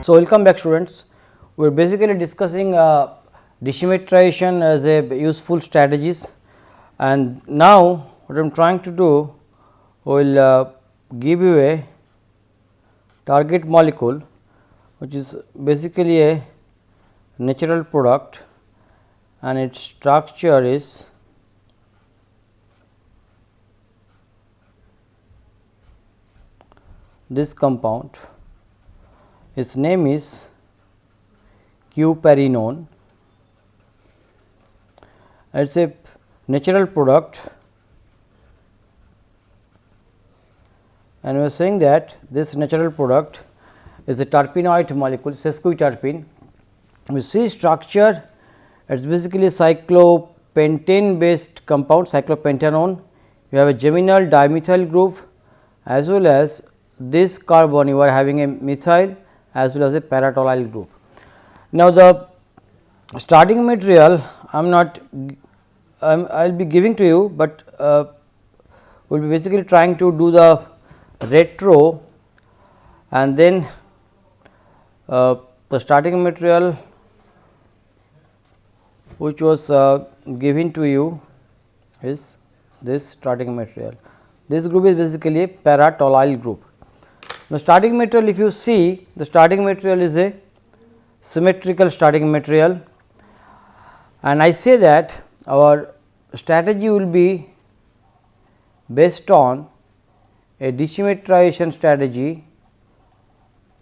So, welcome back students. We are basically discussing decimetrization as a useful strategies, and now what I am trying to do will give you a target molecule which is basically a natural product and its structure is this compound. Its name is quiperinone. It is a natural product, and we are saying that this natural product is a terpenoid molecule, sesquiterpene. We see structure, it is basically cyclopentane based compound, cyclopentanone. You have a geminal dimethyl group as well as this carbon you are having a methyl as well as a paratollyl group. Now, the starting material I am not I will be giving to you, but we will be basically trying to do the retro and then the starting material which was given to you is this starting material. This group is basically a paratollyl group. The starting material, if you see, the starting material is a symmetrical starting material, and I say that our strategy will be based on a decimetrization strategy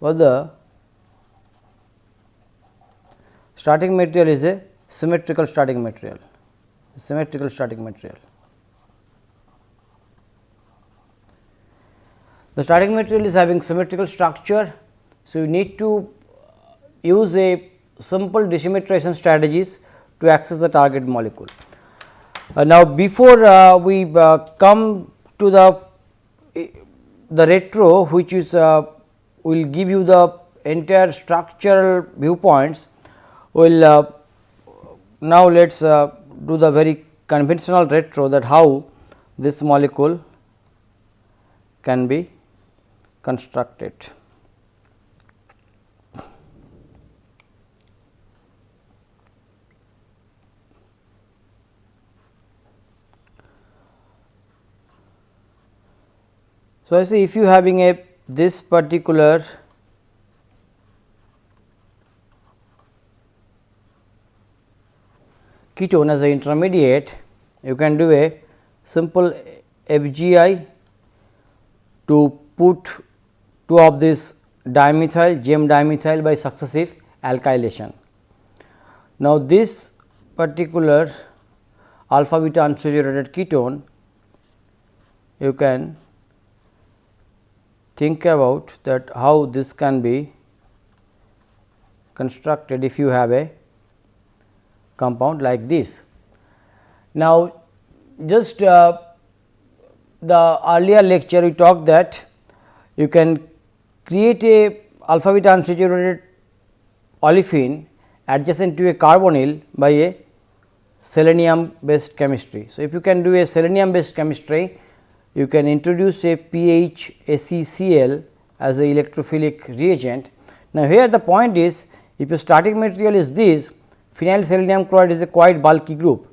for the starting material is a symmetrical starting material, symmetrical starting material. The starting material is having symmetrical structure. So, you need to use a simple decimetrization strategies to access the target molecule. Now, before we come to the retro, which is will give you the entire structural viewpoints, will now let us do the very conventional retro, that how this molecule can be constructed. So, I say if you having a this particular ketone as an intermediate, you can do a simple FGI to put two of this dimethyl, gem dimethyl by successive alkylation. Now, this particular alpha beta unsaturated ketone, you can think about that how this can be constructed if you have a compound like this. Now, just the earlier lecture we talked that you can create a alpha beta unsaturated olefin adjacent to a carbonyl by a selenium based chemistry. So, if you can do a selenium based chemistry, you can introduce a PHACCl as a electrophilic reagent. Now, here the point is, if your starting material is this, phenyl selenium chloride is a quite bulky group.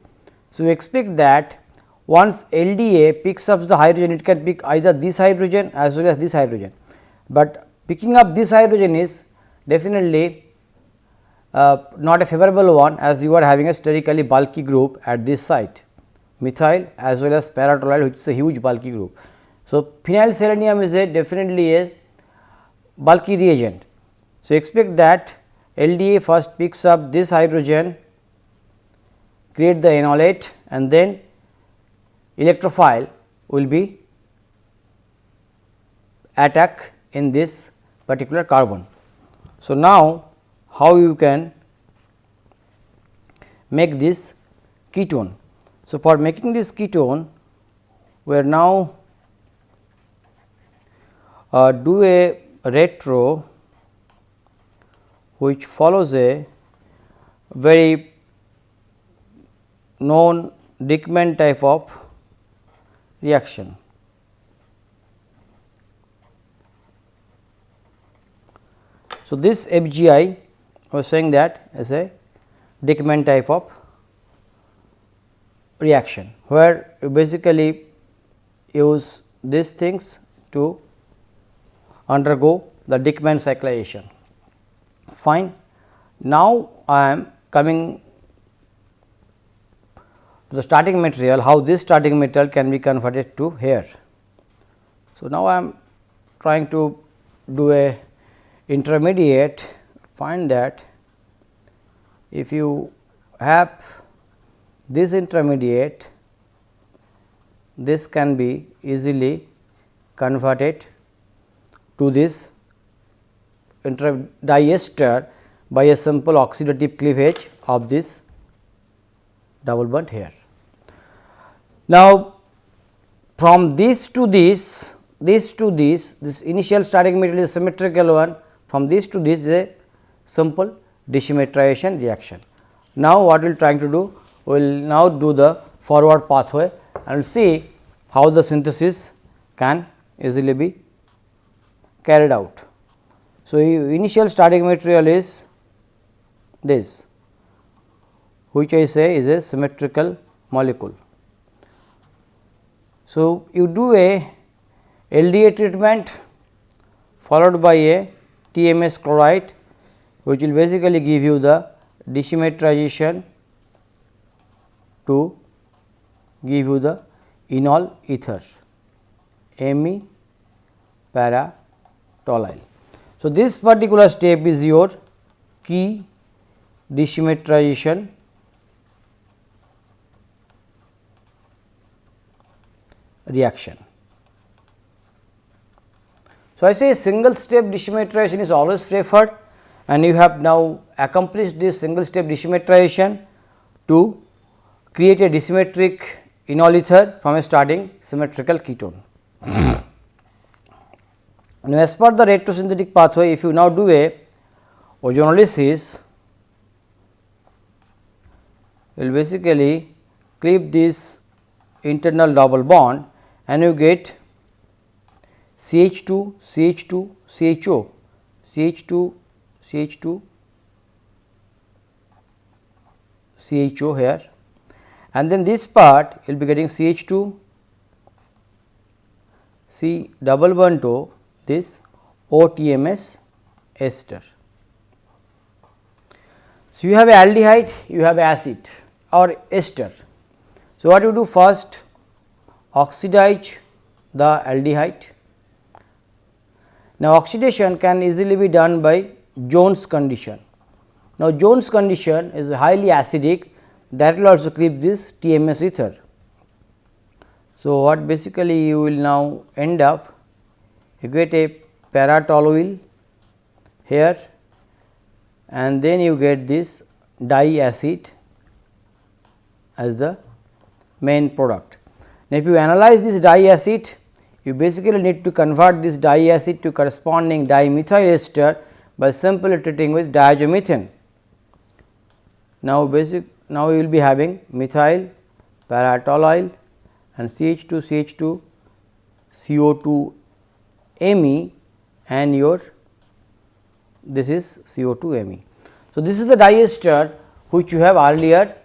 So, we expect that once LDA picks up the hydrogen, it can pick either this hydrogen as well as this hydrogen, but picking up this hydrogen is definitely not a favorable one, as you are having a sterically bulky group at this site, methyl as well as paratollyl, which is a huge bulky group. So, phenyl selenium is a definitely a bulky reagent. So, expect that LDA first picks up this hydrogen, create the enolate, and then electrophile will be attack in this particular carbon. So, now how you can make this ketone. So, for making this ketone, we are now do a retro which follows a very known Dickman type of reaction. So, this FGI was saying that as a Dickman type of reaction, where you basically use these things to undergo the Dickman cyclization. Fine. Now, I am coming to the starting material, how this starting material can be converted to here. So, now I am trying to do a intermediate, find that if you have this intermediate, this can be easily converted to this diester by a simple oxidative cleavage of this double bond here. Now, from this to this initial starting material is symmetrical one, from this to this is a simple desymmetrization reaction. Now, what we will trying to do? We will now do the forward pathway and see how the synthesis can easily be carried out. So, initial starting material is this, which I say is a symmetrical molecule. So, you do a LDA treatment followed by a TMS chloride, which will basically give you the desymmetrization to give you the enol ether Me para toluene. So, this particular step is your key desymmetrization reaction. So, I say single step desymmetrization is always preferred, and you have now accomplished this single step desymmetrization to create a disymmetric enol ether from a starting symmetrical ketone. Now, as per the retrosynthetic pathway, if you now do a ozonolysis, you will basically cleave this internal double bond and you get CH2, CH2, CHO, CH2, CH2, CHO here, and then this part you will be getting CH2, C double bond O, this OTMS ester. So, you have a aldehyde, you have acid or ester. So, what you do first? Oxidize the aldehyde. Now, oxidation can easily be done by Jones condition. Now, Jones condition is highly acidic, that will also cleave this TMS ether. So, what basically you will now end up, you get a para-toluene here and then you get this diacid as the main product. Now, if you analyze this diacid, you basically need to convert this diacid to corresponding dimethyl ester by simply treating with diazomethane. Now, now you will be having methyl para-toluene and CH2 CO2 Me and your this is CO2 Me. So, this is the diester which you have earlier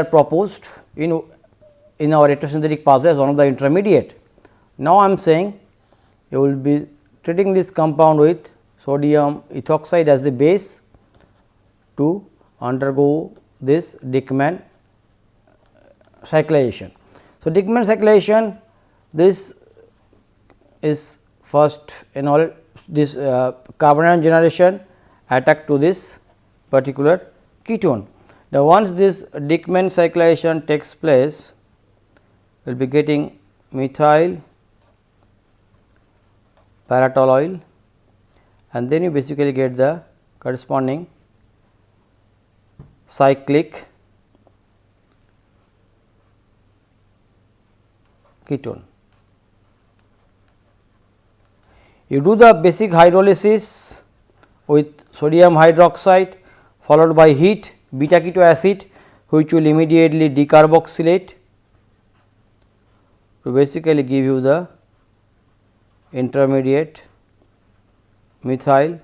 proposed in our retrosynthetic pathway as one of the intermediate. Now, I am saying you will be treating this compound with sodium ethoxide as the base to undergo this Dickman cyclization. So, Dickman cyclization, this is first enol this carbon ion generation attack to this particular ketone. Now, once this Dickman cyclization takes place, we will be getting methyl para-toluene and then you basically get the corresponding cyclic ketone. You do the basic hydrolysis with sodium hydroxide followed by heat beta keto acid, which will immediately decarboxylate to basically give you the intermediate methyl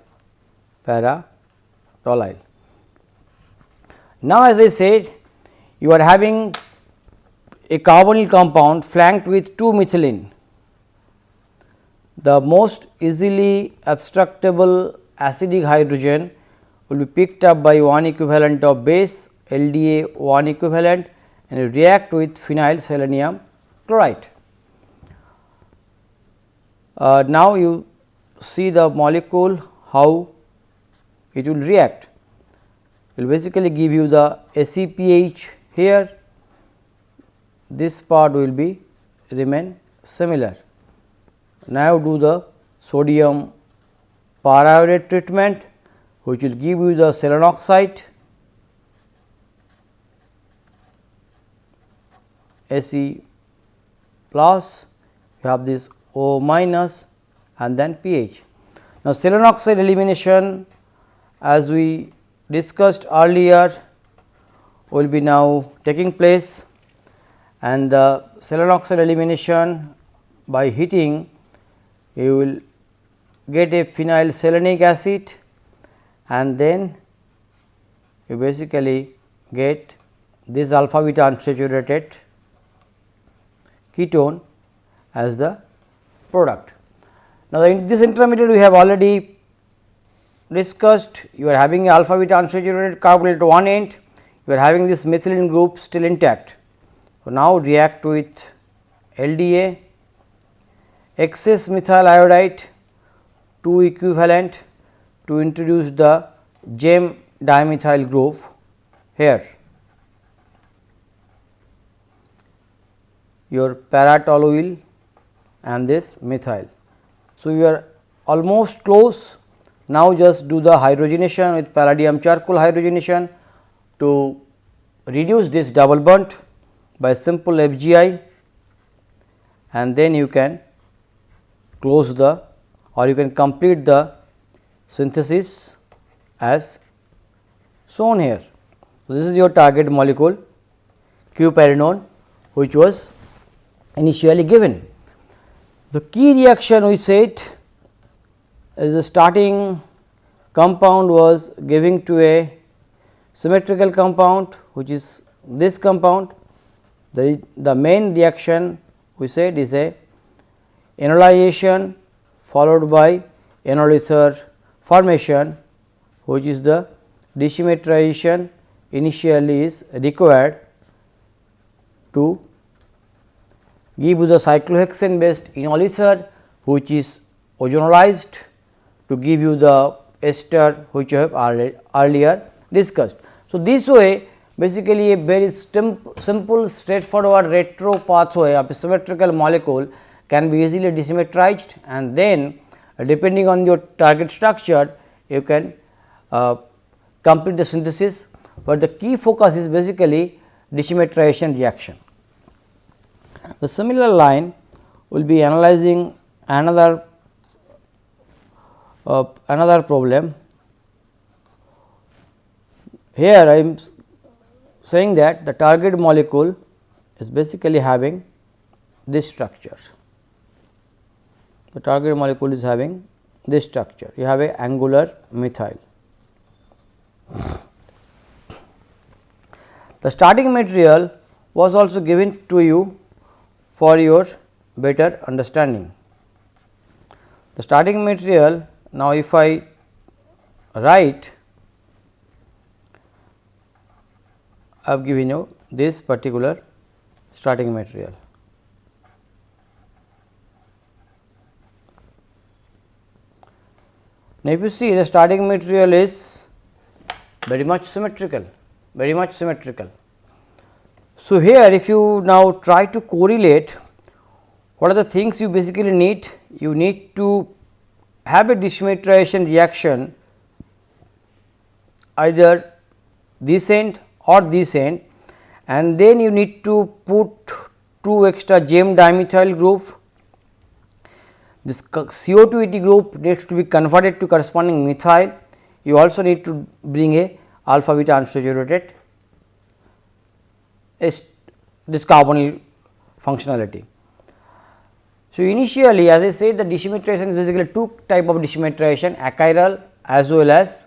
para toluene. Now, as I said, you are having a carbonyl compound flanked with 2 methylene. The most easily abstractable acidic hydrogen will be picked up by 1 equivalent of base LDA 1 equivalent and react with phenyl selenium chloride. Now, you see the molecule how it will react. It will basically give you the ACPH here, this part will be remain similar. Now, do the sodium periodate treatment, which will give you the selenoxide Ac plus, you have this O minus and then pH. Now, selenoxide elimination, as we discussed earlier, will be now taking place, and the selenoxide elimination by heating you will get a phenyl selenic acid, and then you basically get this alpha beta unsaturated ketone as the product. Now, in this intermediate we have already discussed, you are having a alpha beta unsaturated carbonyl at one end, you are having this methylene group still intact. So, now react with LDA, excess methyl iodide 2 equivalent to introduce the gem dimethyl group here. Your para-toluene and this methyl. So, you are almost close. Now, just do the hydrogenation with palladium charcoal hydrogenation to reduce this double bond by simple FGI, and then you can close the, or you can complete the synthesis as shown here. So, this is your target molecule quiperinone, which was initially given. The key reaction we said is the starting compound was giving to a symmetrical compound, which is this compound. The main reaction we said is a enolization followed by enol ether formation, which is the desymmetrization initially is required to give you the cyclohexane based enol ether, which is ozonolized to give you the ester, which I have earlier discussed. So, this way basically a very simple straightforward retro pathway of a symmetrical molecule can be easily desymmetrized, and then depending on your target structure you can complete the synthesis, but the key focus is basically desymmetrization reaction. The similar line will be analyzing another problem. Here I am saying that the target molecule is basically having this structure. The target molecule is having this structure. You have a angular methyl. The starting material was also given to you for your better understanding. The starting material, now if I write, I have given you this particular starting material. Now, if you see, the starting material is very much symmetrical, very much symmetrical. So, here if you now try to correlate, what are the things you basically need? You need to have a desymmetrization reaction either this end or this end, and then you need to put 2 extra gem dimethyl group. This CO2 group needs to be converted to corresponding methyl. You also need to bring a alpha beta unsaturated this carbonyl functionality. So, So, initially as I said, the demetrization is basically two type of demetrization, achiral as well as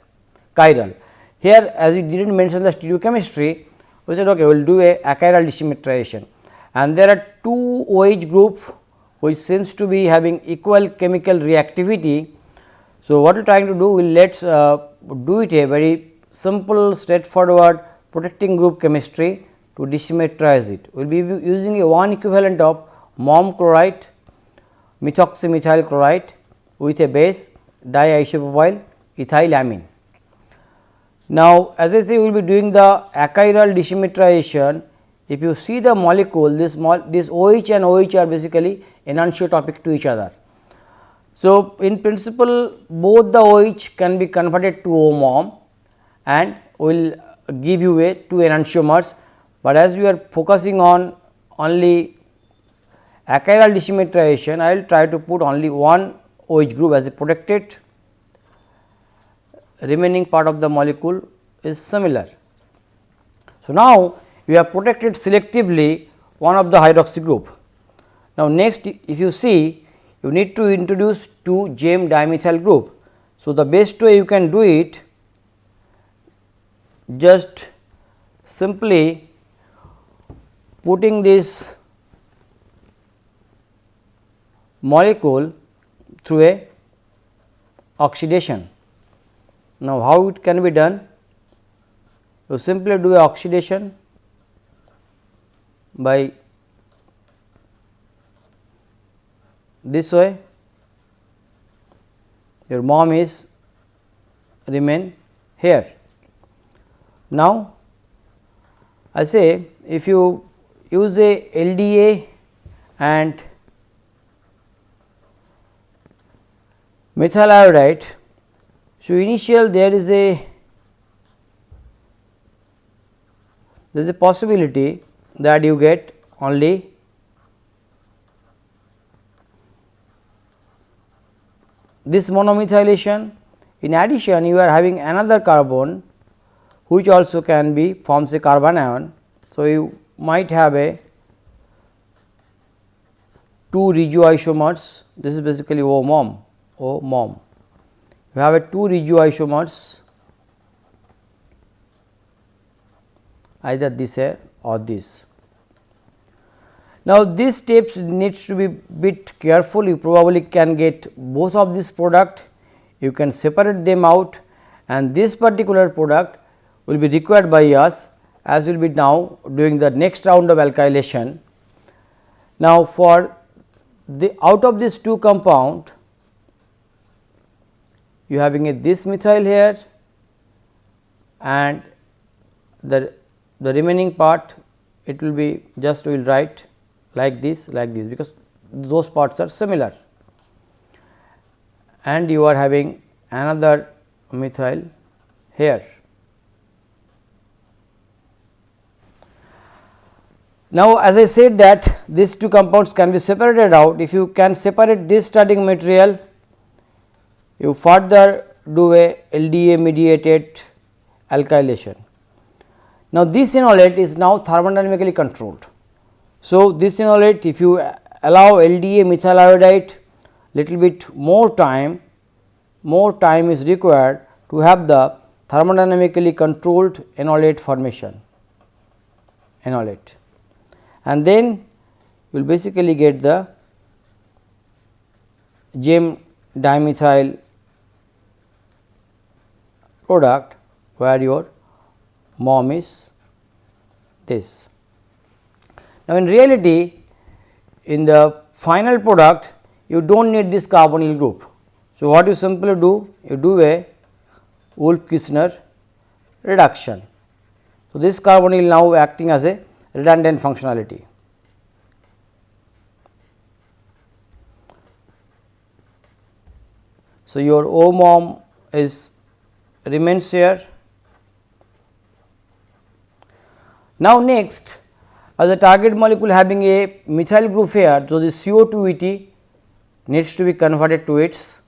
chiral. Here as we did not mention the stereochemistry, we said okay, we will do a achiral demetrization, and there are two OH group which seems to be having equal chemical reactivity. So, what we are trying to do, we will let us do it a very simple straightforward protecting group chemistry to demetrize it. We will be using a one equivalent of mom chloride, methoxymethyl chloride with a base diisopropyl ethylamine. Now, as I say, we will be doing the achiral demetrization. If you see the molecule, this OH and OH are basically enantiotopic to each other. So, in principle both the OH can be converted to O-mom and will give you a 2 enantiomers, but as we are focusing on only achiral demetrization, I will try to put only one OH group as a protected, remaining part of the molecule is similar. So, now we have protected selectively one of the hydroxy group. Now, next if you see, you need to introduce 2 JAM dimethyl group. So, the best way you can do it, just simply putting this molecule through a oxidation. Now, how it can be done? You simply do a oxidation by this way, your mom is remain here. Now, I say if you use a LDA and methyl iodide, so initial there is a possibility that you get only this monomethylation. In addition, you are having another carbon which also can be forms a carbon ion. So, you might have a 2 regioisomers, this is basically O-mom. You have a 2 regioisomers, either this here or this. Now, these steps needs to be bit careful. You probably can get both of this product, you can separate them out, and this particular product will be required by us as we will be now doing the next round of alkylation. Now, for the out of these two compound, you having a this methyl here and the remaining part, it will be just we will write like this because those parts are similar, and you are having another methyl here. Now, as I said that these two compounds can be separated out. If you can separate this starting material, you further do a LDA mediated alkylation. Now, this enolate is now thermodynamically controlled. So, this enolate, if you allow LDA methyl iodide little bit more time is required to have the thermodynamically controlled enolate formation, and then you will basically get the JAM dimethyl product where your mom is this. Now, in reality, in the final product you do not need this carbonyl group. So, what you simply do? You do a Wolff-Kishner reduction. So, this carbonyl now acting as a redundant functionality. So, your O-mom is remains here. Now, next, as a target molecule having a methyl group here, so this CO2 needs to be converted to its,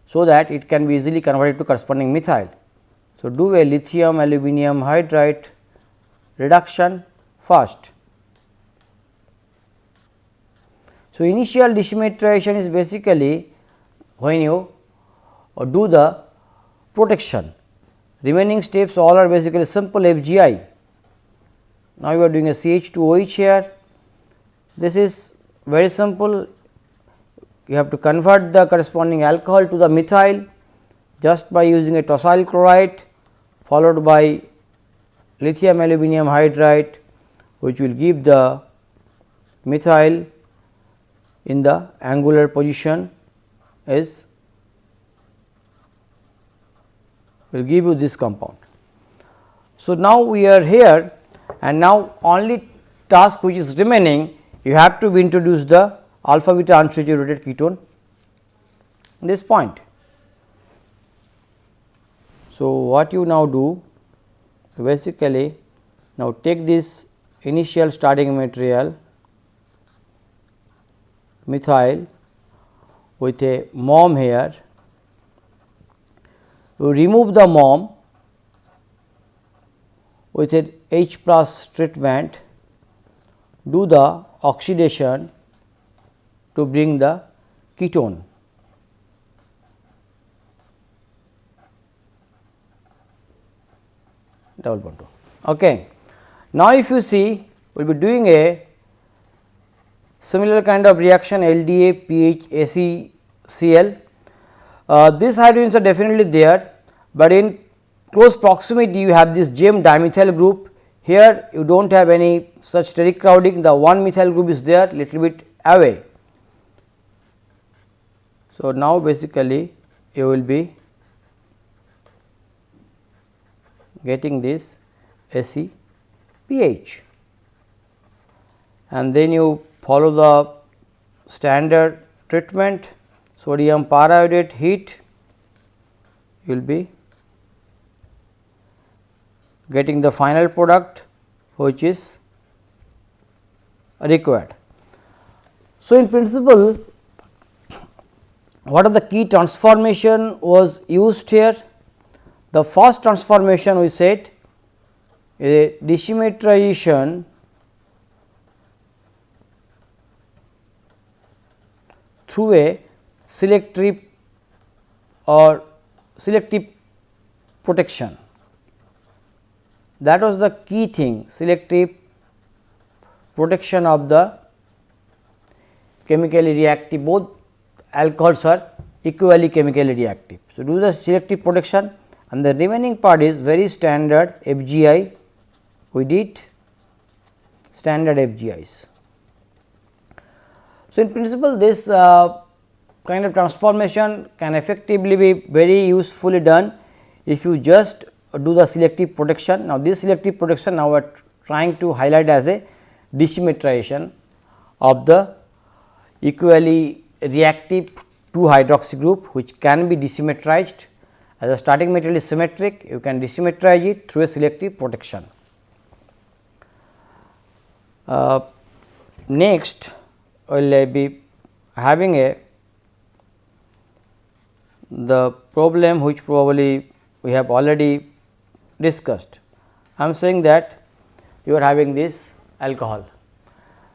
so that it can be easily converted to corresponding methyl. So, do a lithium aluminum hydride reduction first. So, initial dismetarization is basically when you do the protection, remaining steps all are basically simple FGI. Now, you are doing a CH2OH here, this is very simple, you have to convert the corresponding alcohol to the methyl just by using a tosyl chloride followed by lithium aluminum hydride, which will give the methyl in the angular position is will give you this compound. So, now we are here and now only task which is remaining, you have to introduce the alpha beta unsaturated ketone this point. So, what you now do basically now take this initial starting material methyl with a mom here, you remove the mom with a H plus treatment, do the oxidation to bring the ketone. Double bond. Okay. Now, if you see, we will be doing a similar kind of reaction LDA PH ACCl. These hydrogens are definitely there, but in close proximity you have this gem dimethyl group. Here you do not have any such steric crowding, the one methyl group is there little bit away. So, now basically you will be getting this ACPH and then you follow the standard treatment, sodium periodate heat, you will be getting the final product which is required. So, in principle what are the key transformation was used here? The first transformation we said a dismeterization through a selective or selective protection. That was the key thing, selective protection of the chemically reactive, both alcohols are equally chemically reactive. So, do the selective protection and the remaining part is very standard FGI, we did standard FGIs. So, in principle this kind of transformation can effectively be very usefully done if you just do the selective protection. Now, this selective protection now we are trying to highlight as a dismeterization of the equally reactive 2 hydroxy group, which can be dismeterized as a starting material is symmetric, you can dismeterize it through a selective protection. Next, we will be having the problem which probably we have already discussed. I am saying that you are having this alcohol.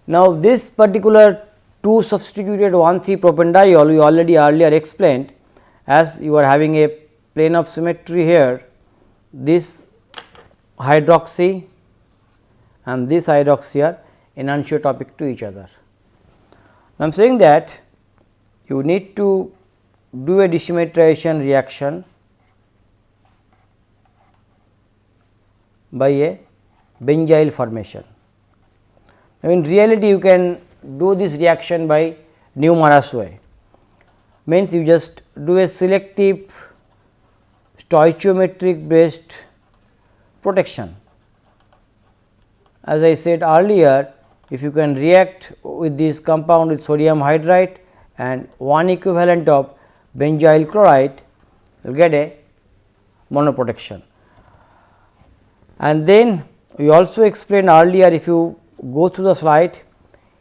Now, this particular 2 substituted 1,3-propanediol we already earlier explained, as you are having a plane of symmetry here, this hydroxy and this hydroxy are enantiotropic to each other. I am saying that you need to do a dismeterization reaction by a benzyl formation. Now, in reality you can do this reaction by numerous way, means you just do a selective stoichiometric based protection. As I said earlier, if you can react with this compound with sodium hydride and one equivalent of benzyl chloride, you will get a monoprotection. And then we also explained earlier, if you go through the slide,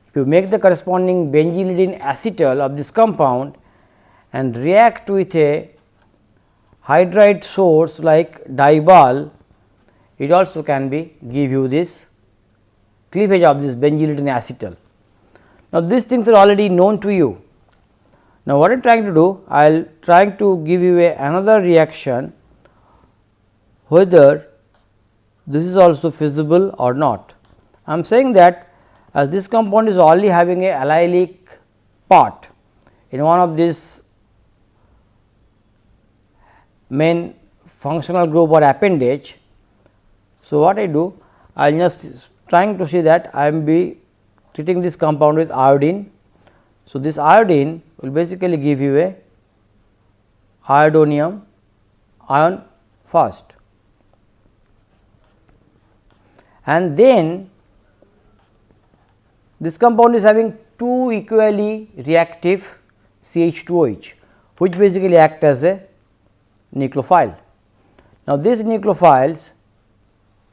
if you make the corresponding benzylidene acetal of this compound and react with a hydride source like Dibal, it also can be give you this cleavage of this benzylidene acetal. Now, these things are already known to you. Now, what I am trying to do? I will trying to give you another reaction whether this is also feasible or not. I am saying that as this compound is only having a allylic part in one of these main functional group or appendage. So, what I do? I am just trying to see that I am be treating this compound with iodine. So, this iodine will basically give you a iodonium ion first, and then this compound is having two equally reactive CH2OH, which basically act as a nucleophile. Now, these nucleophiles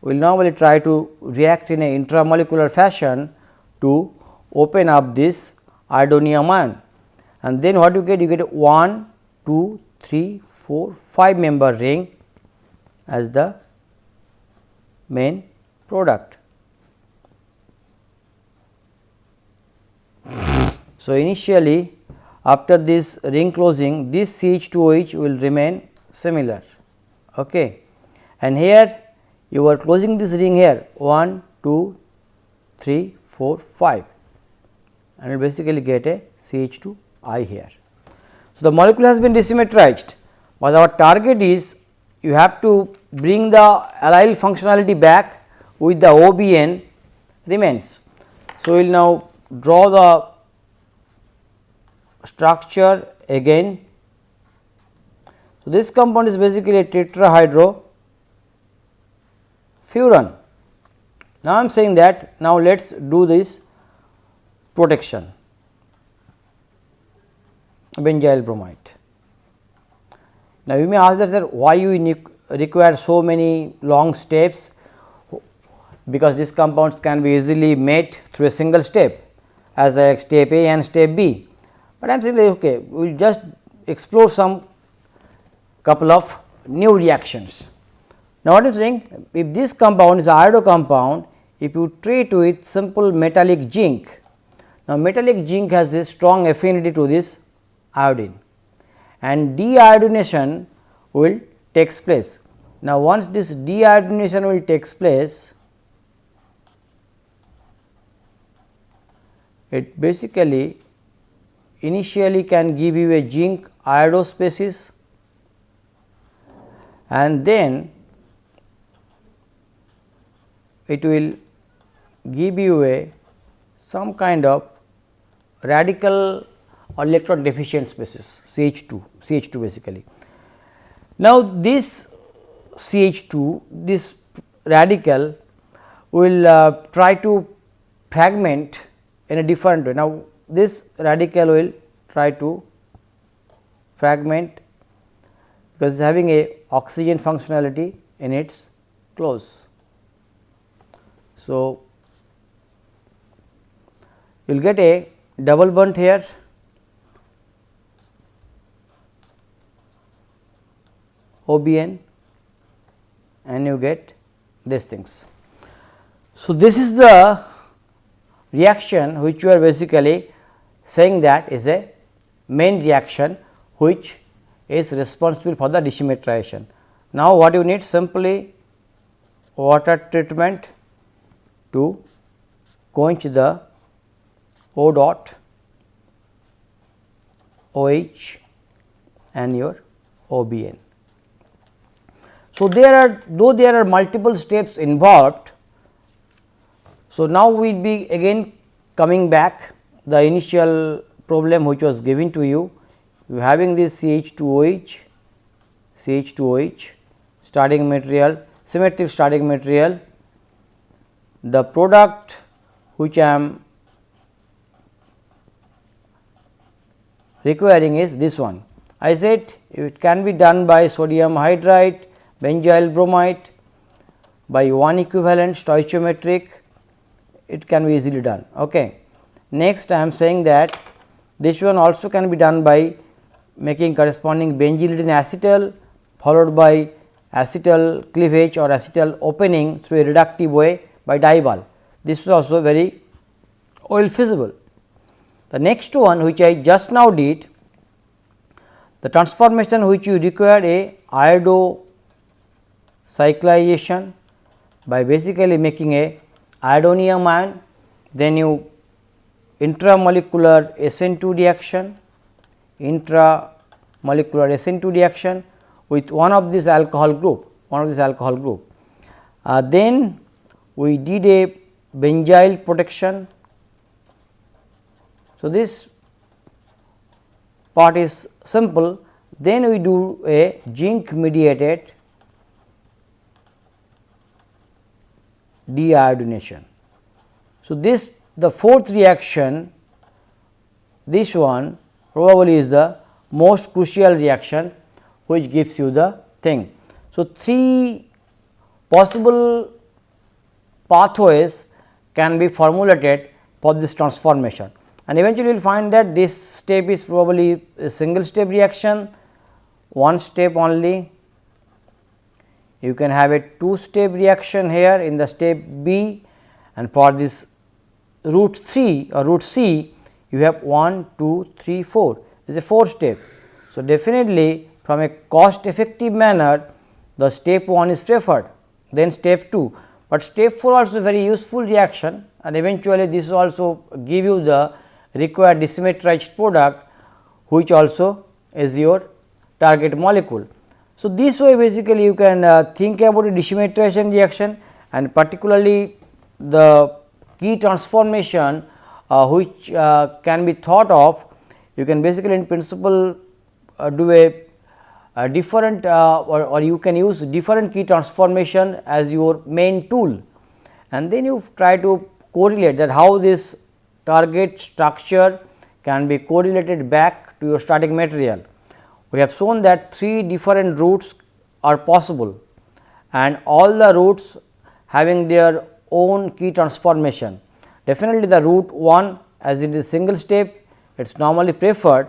will normally try to react in a intramolecular fashion to open up this iodonium ion, and then what you get? You get 1, 2, 3, 4, 5 member ring as the main product. So, initially after this ring closing, this CH2OH will remain similar, okay. And here you are closing this ring here 1, 2, 3, 4, 5, and you basically get a CH2I here. So, the molecule has been desymmetrized, but our target is you have to bring the allyl functionality back with the OBN remains. So, we will now draw the structure again. So, this compound is basically a tetrahydrofuran. Now, I am saying that now let us do this protection benzyl bromide. Now, you may ask that, sir, why you require so many long steps, because these compounds can be easily made through a single step as a step A and step B. But I am saying that okay, we will just explore some couple of new reactions. Now, what I am saying, if this compound is iodo compound, if you treat with simple metallic zinc, now metallic zinc has a strong affinity to this iodine, and deiodination will takes place. Now, once this deiodination will takes place, it basically initially can give you a zinc iodo species, and then it will give you a some kind of radical or electron deficient species CH2 basically. Now, this CH2, this radical will try to fragment in a different way. Now, this radical will try to fragment because it is having a oxygen functionality in its close. So, you will get a double bond here, OBN, and you get these things. So, this is the reaction which you are basically saying that is a main reaction which is responsible for the desymmetrization. Now, what you need? Simply water treatment to quench the O dot, OH and your OBN. So, though there are multiple steps involved. So, now we will be again coming back the initial problem which was given to you. You having this CH2OH starting material, symmetric starting material. The product which I am requiring is this one. I said it can be done by sodium hydride, benzyl bromide, by one equivalent stoichiometric, it can be easily done. Okay. Next, I am saying that this one also can be done by making corresponding benzylidene acetal followed by acetal cleavage or acetal opening through a reductive way by Dyball. This is also very well feasible. The next one which I just now did, the transformation which you require a iodocyclization by basically making a iodonium ion, then you intramolecular SN2 reaction, with one of this alcohol group, then we did a benzyl protection. So, this part is simple. Then we do a zinc mediated deiodination. So, this the fourth reaction, this one probably is the most crucial reaction which gives you the thing. So, three possible pathways can be formulated for this transformation, and eventually you will find that this step is probably a single step reaction, one step only. You can have a two step reaction here in the step B, and for this route 3 or route C you have 1, 2, 3, 4, it is a 4 step. So, definitely from a cost effective manner the step 1 is preferred, then step 2, but step 4 also very useful reaction, and eventually this also give you the required desymmetrized product which also is your target molecule. So, this way basically you can think about a desymmetrization reaction, and particularly the key transformation which can be thought of, you can basically in principle do a different or you can use different key transformation as your main tool, and then you try to correlate that how this target structure can be correlated back to your static material. We have shown that 3 different routes are possible, and all the routes having their own key transformation. Definitely the route 1 as it is single step, it is normally preferred,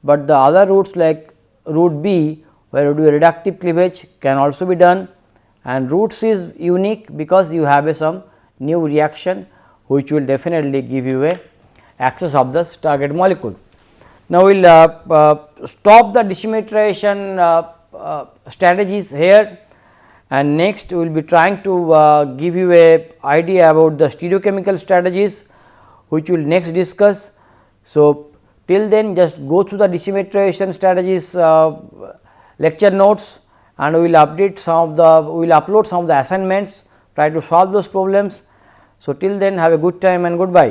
but the other routes like route B where you do a reductive cleavage can also be done, and route C is unique because you have some new reaction which will definitely give you a access of the target molecule. Now, we will stop the desymmetrization strategies here, and next we will be trying to give you a idea about the stereochemical strategies which we will next discuss. So, till then just go through the desymmetrization strategies lecture notes, and we will update some of the we will upload some of the assignments, try to solve those problems. So, till then have a good time and goodbye.